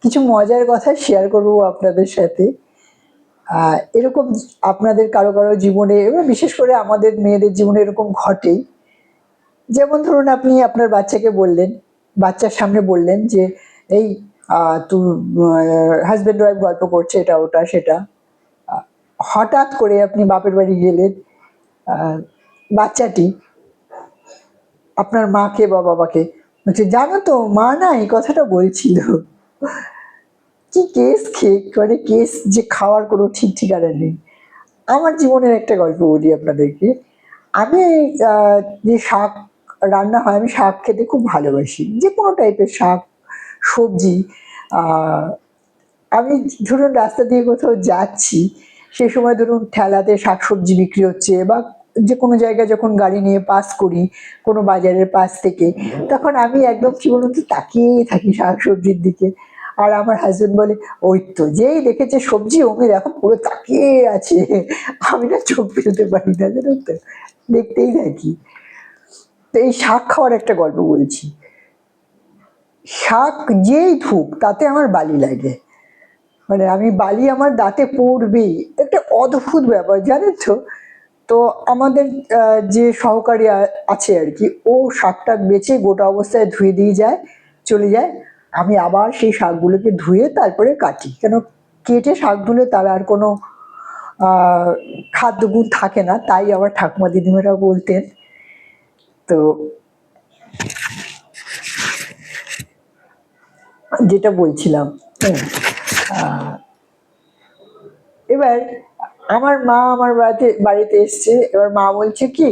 কিছু মজার কথা শেয়ার করবো আপনাদের সাথে। এরকম আপনাদের কারো কারো জীবনে এবং বিশেষ করে আমাদের মেয়েদের জীবনে এরকম ঘটেই। যেমন ধরুন আপনি আপনার বাচ্চাকে বললেন, বাচ্চার সামনে বললেন যে এই তোর হাজব্যান্ড ওয়াইফ গল্প করছে এটা ওটা সেটা। হঠাৎ করে আপনি বাপের বাড়ি গেলেন, বাচ্চাটি আপনার মাকে বা বাবাকে বলছে, জানো তো মা না এই কথাটা বলছিল। কি কেস খেয়ে, মানে কেস যে খাওয়ার কোনো ঠিক ঠিকানা নেই। আমার জীবনের একটা গল্প বলি আপনাদেরকে। আমি যে শাক রান্না হয়, আমি শাক খেতে খুব ভালোবাসি, যে কোনো টাইপের শাক সবজি। আমি ধরুন রাস্তা দিয়ে কোথাও যাচ্ছি, সেই সময় ধরুন ঠেলাতে শাকসবজি বিক্রি হচ্ছে, বা যে কোনো জায়গায় যখন গাড়ি নিয়ে পাস করি কোনো বাজারের পাশ থেকে, তখন আমি একদম কি বলুন তো তাকিয়ে থাকি শাকসবজির দিকে। আর আমার হাজবেন্ড বলে, ওই তো যেই দেখেছে সবজি অমনি দেখো পুরো তাকিয়ে আছে। আমি না চোখ ফেলতে পারি না, জানেন তো, দেখতেই থাকি। তো এই শাক খাওয়ার একটা গল্প বলছি। শাক যেই ধুক তাতে আমার বালি লাগে, মানে আমি বালি আমার দাঁতে পড়বেই, একটা অদ্ভুত ব্যাপার জানেন তো। তো আমাদের যে সহকারী আছে আর কি, ও শাকটা বেছে গোটা অবস্থায় ধুয়ে দিয়ে যায়, চলে যায়। আমি আবার সেই শাকগুলোকে ধুয়ে তারপরে কাটি, কেন কেটে শাক ধুলে তার আর কোনো খাদ্যগুণ থাকে না, তাই আমার ঠাকুমা দিদিমারা বলতেন। তো যেটা বলছিলাম, এবার আমার মা আমার বাড়িতে এসছে, এবার মা বলছে কি,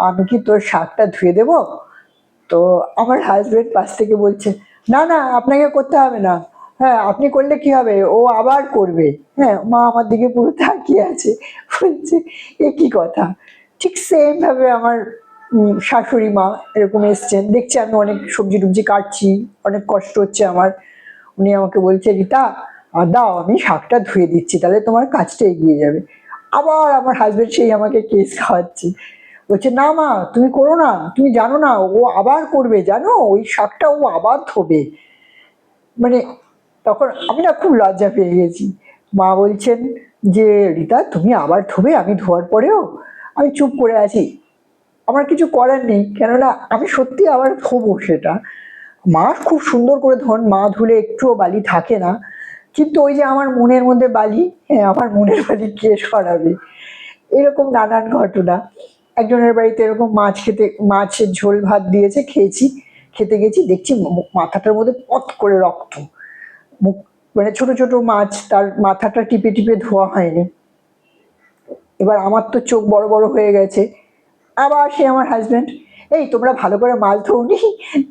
আমি কি তোর শাকটা ধুয়ে দেবো? তো আমার হাজবেন্ড পাশ থেকে বলছে, না না আপনাকে করতে হবে না, হ্যাঁ আপনি করলে কি হবে, ও আবার করবে। হ্যাঁ, মা আমার দিকে পুরো তাকিয়ে আছে, বলছে এ কি কথা। ঠিক সেম ভাবে আমার শাশুড়ি মা এরকম এসছেন, দেখছে আমি অনেক সবজি টবজি কাটছি, অনেক কষ্ট হচ্ছে আমার। উনি আমাকে বলছে, রীতা দাও আমি শাকটা ধুয়ে দিচ্ছি, তাহলে তোমার কাজটা এগিয়ে যাবে। আবার আমার হাজবেন্ড সেই আমাকে কেস খাওয়াচ্ছে, বলছে না মা তুমি করো না, তুমি জানো না ও আবার করবে, জানো ওই শাকটা ও আবার ধোবে। মানে তখন আমি না খুব লজ্জা পেয়ে গেছি। মা বলছেন যে, রীতা তুমি আবার ধোবে আমি ধোয়ার পরেও? আমি চুপ করে আছি, আমার কিছু করার নেই, কেননা আমি সত্যি আবার ধোবো সেটা। মা খুব সুন্দর করে ধোন, মা ধুলে একটুও বালি থাকে না, কিন্তু ওই যে আমার মনের মধ্যে বালি, হ্যাঁ আমার মনের বালি কে সরাবে। এরকম নানান ঘটনা। একজনের বাড়িতে এরকম মাছ খেতে, মাছের ঝোল ভাত দিয়েছে, খেয়েছি, খেতে গেছি দেখছি মাথাটার মধ্যে পট করে রক্ত, মুখ মানে ছোট ছোট মাছ, তার মাথাটা টিপে টিপে ধোয়া হয়নি। এবার আমার তো চোখ বড় বড় হয়ে গেছে। আবার সে আমার হাজবেন্ড, এই তোমরা ভালো করে মাছ ধোওনি,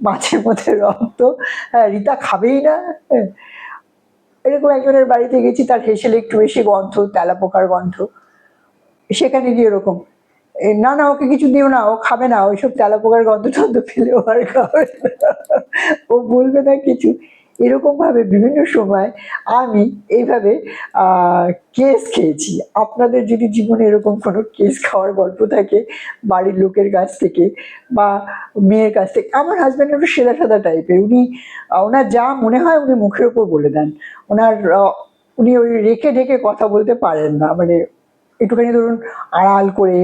মাছের মধ্যে রক্ত, হ্যাঁ রীতা খাবেই না। হ্যাঁ, এরকম একজনের বাড়িতে গেছি, তার হেসেলে একটু বেশি গন্ধ, তেলাপোকার গন্ধ। সেখানে গিয়ে এরকম, না না ওকে কিছু দিও না, ও খাবে না, ওইসব তেলাপোকার গন্ধ টন্ধ পেলে ও আর খাবে না, ও বলবে না কিছু। এরকম ভাবে বিভিন্ন সময় আমি এইভাবে কেস খেয়েছি। আপনাদের যদি জীবনে এরকম কোনো কেস খাওয়ার গল্প থাকে বাড়ির লোকের কাছ থেকে বা মেয়ের কাছ থেকে, আমার হাজব্যান্ড একটু সাদা সাদা টাইপের, উনি ওনার যা মনে হয় উনি মুখের ওপর বলে দেন। ওনার উনি ওই রেখে ঢেকে কথা বলতে পারেন না, মানে একটুখানি ধরুন আড়াল করে,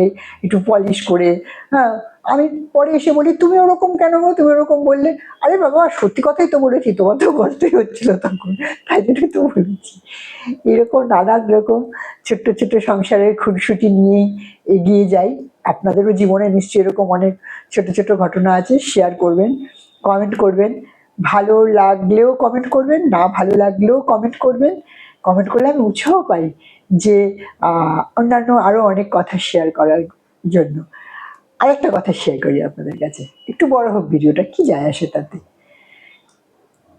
একটু পলিশ করে। হ্যাঁ, আমি পরে এসে বলি, তুমি ওরকম কেন গো, তুমি ওরকম বললে? আরে বাবা সত্যি কথাই তো বলেছি, তোমার তো কষ্টই হচ্ছিল তখন, তাই জন্য তো বলেছি। এরকম নানান রকম ছোট্ট ছোট্ট সংসারের খুনসুটি নিয়ে এগিয়ে যাই। আপনাদেরও জীবনে নিশ্চয়ই এরকম অনেক ছোট ছোট ঘটনা আছে, শেয়ার করবেন, কমেন্ট করবেন। ভালো লাগলেও কমেন্ট করবেন, না ভালো লাগলেও কমেন্ট করবেন। কমেন্ট করলে আমি উৎসাহ পাই যে অন্যান্য আরো অনেক কথা শেয়ার করার জন্য। আরেকটা কথা শেয়ার করি আপনাদের কাছে, একটু বড় হোক ভিডিওটা, কি যায় আসে তাতে।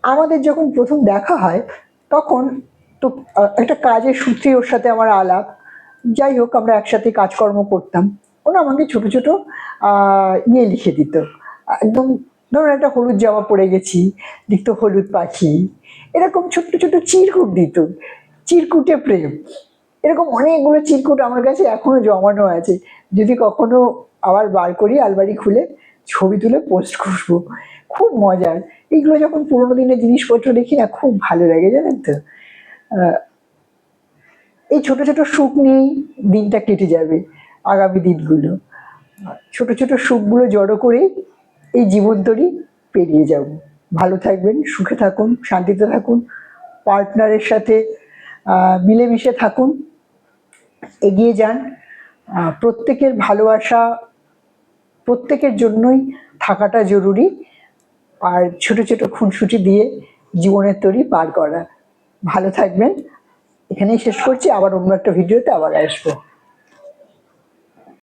আমাদের যখন প্রথম দেখা হয় তখন তো একটা কাজের সূত্রে ওর সাথে আমার আলাপ, যাই হোক আমরা একসাথে কাজকর্ম করতাম। ওরা আমাকে ছোট ছোট ইয়ে লিখে দিত, একদম ধরুন একটা হলুদ জামা পরে গেছি, লিখতো হলুদ পাখি, এরকম ছোট্ট ছোট্ট চিরকুট দিত, চিরকুটে প্রেম। এরকম অনেকগুলো চিরকুট আমার কাছে এখনো জমানো আছে, যদি কখনো আবার বার করি আলমারি খুলে ছবি তুলে পোস্ট করবো। খুব মজার। এগুলো যখন পুরোনো দিনের জিনিসপত্র দেখি না, খুব ভালো লাগে, জানেন তো। এই ছোট ছোট সুখ নিয়েই দিনটা কেটে যাবে আগামী দিনগুলো। ছোট ছোট সুখগুলো জড়ো করে এই জীবনতরী পেরিয়ে যাব। ভালো থাকবেন, সুখে থাকুন, শান্তিতে থাকুন, পার্টনারের সাথে মিলেমিশে থাকুন, এগিয়ে যান। প্রত্যেকের ভালোবাসা প্রত্যেকের জন্যই থাকাটা জরুরি। আর ছোট ছোট খুনসুটি দিয়ে জীবনের তরী পার করা। ভালো থাকবেন। এখানেই শেষ করছি, আবার অন্য একটা ভিডিওতে আবার আসবো।